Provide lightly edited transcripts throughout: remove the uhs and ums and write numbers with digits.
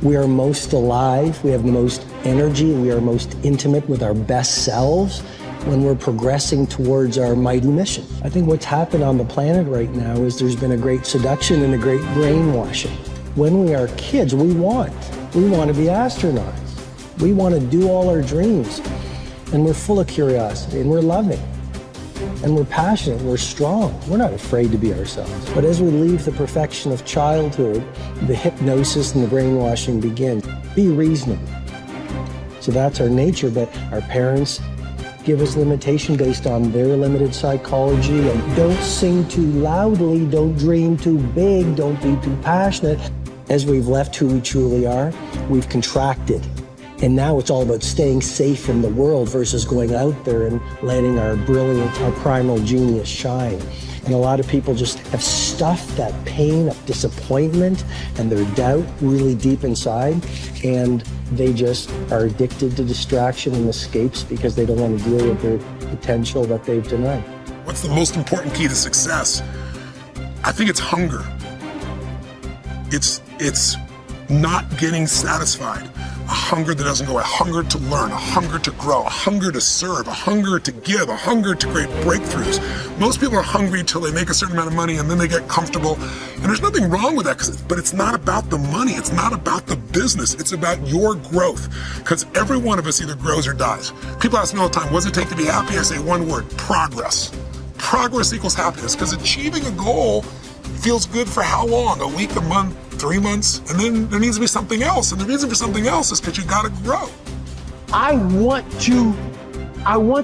We are most alive, we have the most energy, we are most intimate with our best selves when we're progressing towards our mighty mission. I think what's happened on the planet right now is there's been a great seduction and a great brainwashing. When we are kids, we want to be astronauts. We want to do all our dreams. And we're full of curiosity, and we're loving, and we're passionate, we're strong. We're not afraid to be ourselves. But as we leave the perfection of childhood, the hypnosis and the brainwashing begin. Be reasonable. So that's our nature, but our parents give us limitation based on their limited psychology. And don't sing too loudly, don't dream too big, don't be too passionate. As we've left who we truly are, we've contracted. And now it's all about staying safe in the world versus going out there and letting our brilliant, our primal genius shine. And a lot of people just have stuffed that pain of disappointment and their doubt really deep inside, and they just are addicted to distraction and escapes because they don't want to deal with their potential that they've denied. What's the most important key to success? I think it's hunger. It's not getting satisfied. A hunger that doesn't go, a hunger to learn, a hunger to grow, a hunger to serve, a hunger to give, a hunger to create breakthroughs. Most people are hungry until they make a certain amount of money and then they get comfortable. And there's nothing wrong with that, but it's not about the money. It's not about the business. It's about your growth. Because every one of us either grows or dies. People ask me all the time, what does it take to be happy? I say one word, progress. Progress equals happiness, because achieving a goal feels good for how long? A week, a month, 3 months? And then there needs to be something else. And the reason for something else is because you gotta grow. I want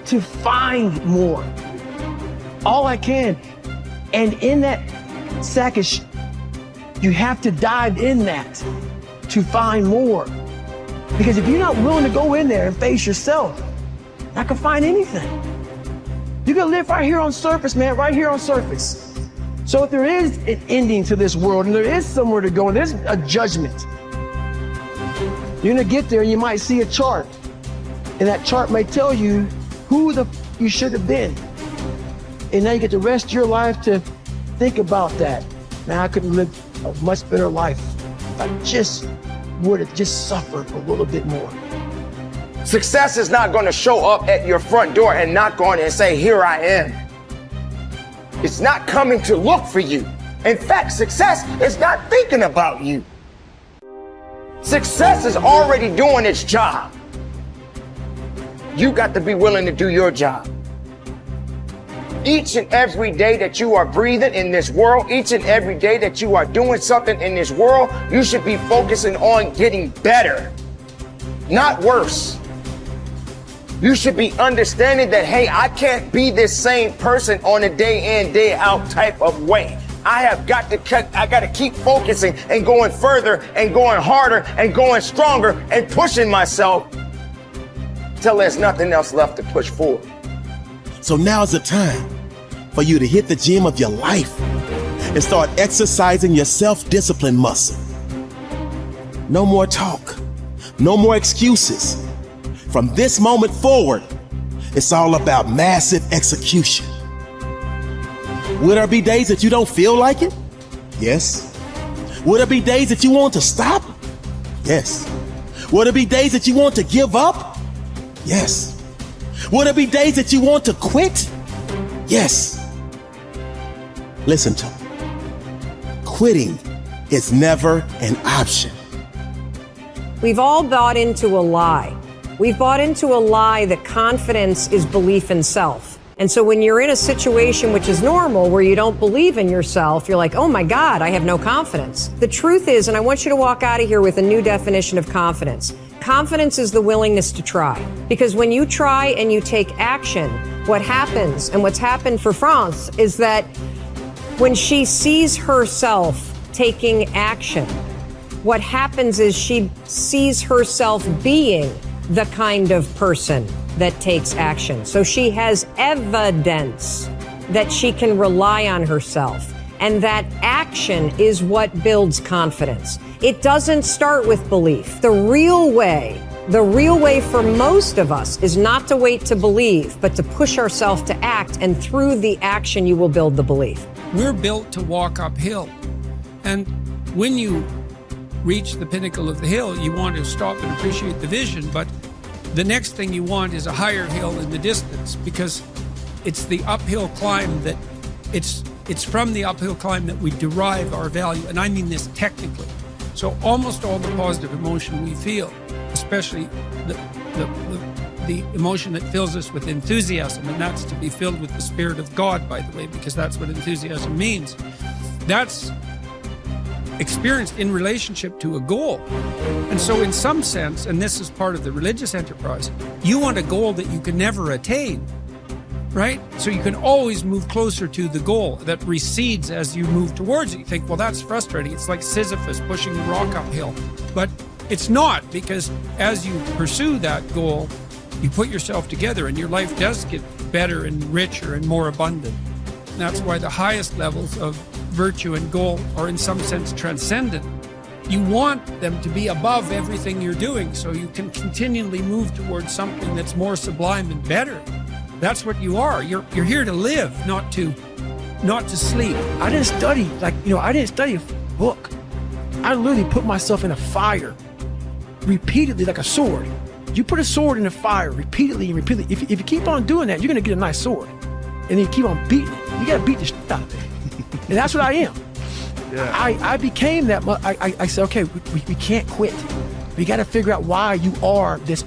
to find more. All I can. And in that sack of you have to dive in that to find more. Because if you're not willing to go in there and face yourself, I can find anything. You can live right here on surface, man, right here on surface. So if there is an ending to this world and there is somewhere to go and there's a judgment, you're gonna get there and you might see a chart. And that chart may tell you who you should have been. And now you get the rest of your life to think about that. Now I could live a much better life if I just would have just suffered a little bit more. Success is not gonna show up at your front door and knock on it and say, here I am. It's not coming to look for you. In fact, success is not thinking about you. Success is already doing its job. You got to be willing to do your job. Each and every day that you are breathing in this world, each and every day that you are doing something in this world, you should be focusing on getting better, not worse. You should be understanding that, hey, I can't be this same person on a day in, day out type of way. I got to keep focusing and going further and going harder and going stronger and pushing myself till there's nothing else left to push forward. So now's the time for you to hit the gym of your life and start exercising your self-discipline muscle. No more talk, no more excuses. From this moment forward, it's all about massive execution. Will there be days that you don't feel like it? Yes. Will there be days that you want to stop? Yes. Will there be days that you want to give up? Yes. Will there be days that you want to quit? Yes. Listen to me. Quitting is never an option. We've all bought into a lie. We've bought into a lie that confidence is belief in self. And so when you're in a situation which is normal, where you don't believe in yourself, you're like, oh my God, I have no confidence. The truth is, and I want you to walk out of here with a new definition of confidence. Confidence is the willingness to try. Because when you try and you take action, what happens, and what's happened for France, is that when she sees herself taking action, what happens is she sees herself being the kind of person that takes action. So she has evidence that she can rely on herself. And that action is what builds confidence. It doesn't start with belief. The real way for most of us is not to wait to believe, but to push ourselves to act. And through the action, you will build the belief. We're built to walk uphill. And when you reach the pinnacle of the hill, you want to stop and appreciate the vision, but the next thing you want is a higher hill in the distance, because it's the uphill climb that it's from the uphill climb that we derive our value, and I mean this technically. So almost all the positive emotion we feel, especially the emotion that fills us with enthusiasm, and that's to be filled with the Spirit of God, by the way, because that's what enthusiasm means. That's experienced in relationship to a goal. And so in some sense, and this is part of the religious enterprise, you want a goal that you can never attain, right? So you can always move closer to the goal that recedes as you move towards it. You think, well, that's frustrating. It's like Sisyphus pushing the rock uphill. But it's not, because as you pursue that goal, you put yourself together and your life does get better and richer and more abundant. And that's why the highest levels of virtue and goal are in some sense transcendent. You want them to be above everything you're doing so you can continually move towards something that's more sublime and better. That's what you are. You're here to live, not to sleep. I didn't study, I didn't study a book. I literally put myself in a fire repeatedly, like a sword. You put a sword in the fire repeatedly and repeatedly. If you keep on doing that, you're going to get a nice sword. And then you keep on beating it. You got to beat the shit out of it. And that's what I am. Yeah. I became that. I said, okay, we can't quit. We got to figure out why you are this.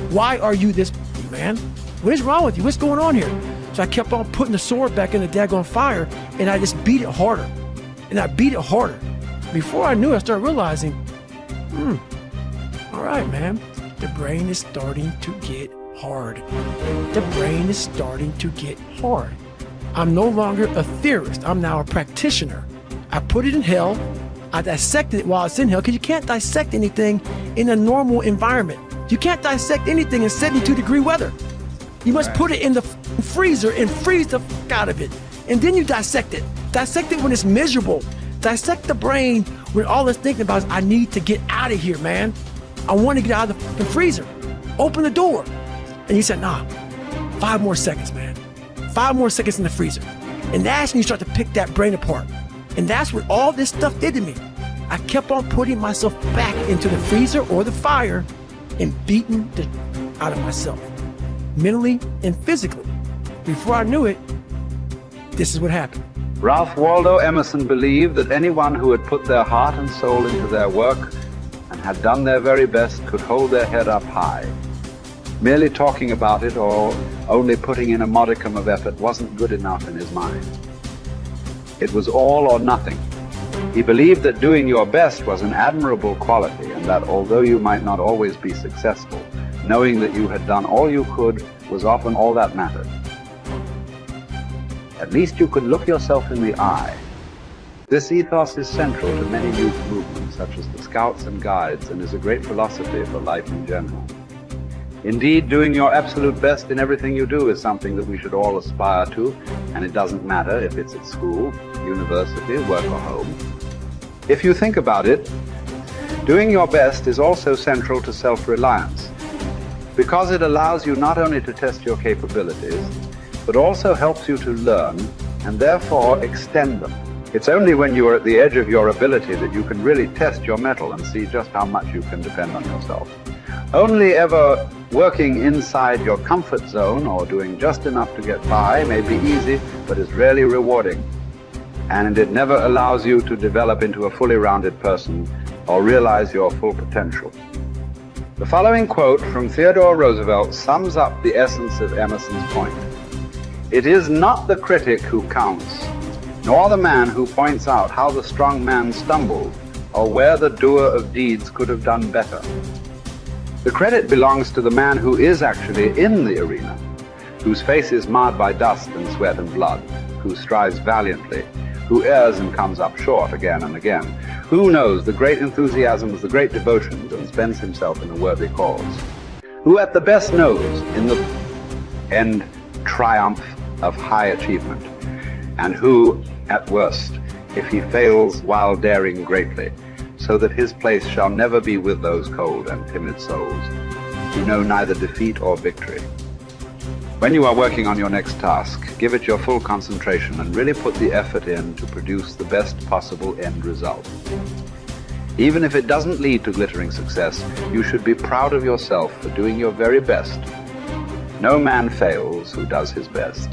Why are you this, man? What is wrong with you? What's going on here? So I kept on putting the sword back in the daggone fire, and I just beat it harder. And I beat it harder. Before I knew it, I started realizing, all right, man, the brain is starting to get hard. The brain is starting to get hard. I'm no longer a theorist. I'm now a practitioner. I put it in hell. I dissected it while it's in hell, because you can't dissect anything in a normal environment. You can't dissect anything in 72-degree weather. You must put it in the freezer and freeze the fuck out of it. And then you dissect it. Dissect it when it's miserable. Dissect the brain when all it's thinking about is, I need to get out of here, man. I want to get out of the fucking freezer. Open the door. And you said, nah, 5 more seconds, man. 5 more seconds in the freezer. And that's when you start to pick that brain apart. And that's what all this stuff did to me. I kept on putting myself back into the freezer or the fire and beating the out of myself, mentally and physically. Before I knew it, this is what happened. Ralph Waldo Emerson believed that anyone who had put their heart and soul into their work and had done their very best could hold their head up high. Merely talking about it or only putting in a modicum of effort wasn't good enough in his mind. It was all or nothing. He believed that doing your best was an admirable quality, and that although you might not always be successful, knowing that you had done all you could was often all that mattered. At least you could look yourself in the eye. This ethos is central to many youth movements, such as the Scouts and Guides, and is a great philosophy for life in general. Indeed, doing your absolute best in everything you do is something that we should all aspire to, and it doesn't matter if it's at school, university, work, or home. If you think about it, doing your best is also central to self-reliance, because it allows you not only to test your capabilities, but also helps you to learn and therefore extend them. It's only when you are at the edge of your ability that you can really test your mettle and see just how much you can depend on yourself. Only ever working inside your comfort zone or doing just enough to get by may be easy, but is rarely rewarding. And it never allows you to develop into a fully rounded person or realize your full potential. The following quote from Theodore Roosevelt sums up the essence of Emerson's point. It is not the critic who counts, nor the man who points out how the strong man stumbled, or where the doer of deeds could have done better. The credit belongs to the man who is actually in the arena, whose face is marred by dust and sweat and blood, who strives valiantly, who errs and comes up short again and again, who knows the great enthusiasms, the great devotions, and spends himself in a worthy cause, who at the best knows in the end triumph of high achievement, and who, at worst, if he fails while daring greatly, so that his place shall never be with those cold and timid souls who know neither defeat or victory. When you are working on your next task, give it your full concentration and really put the effort in to produce the best possible end result. Even if it doesn't lead to glittering success, you should be proud of yourself for doing your very best. No man fails who does his best.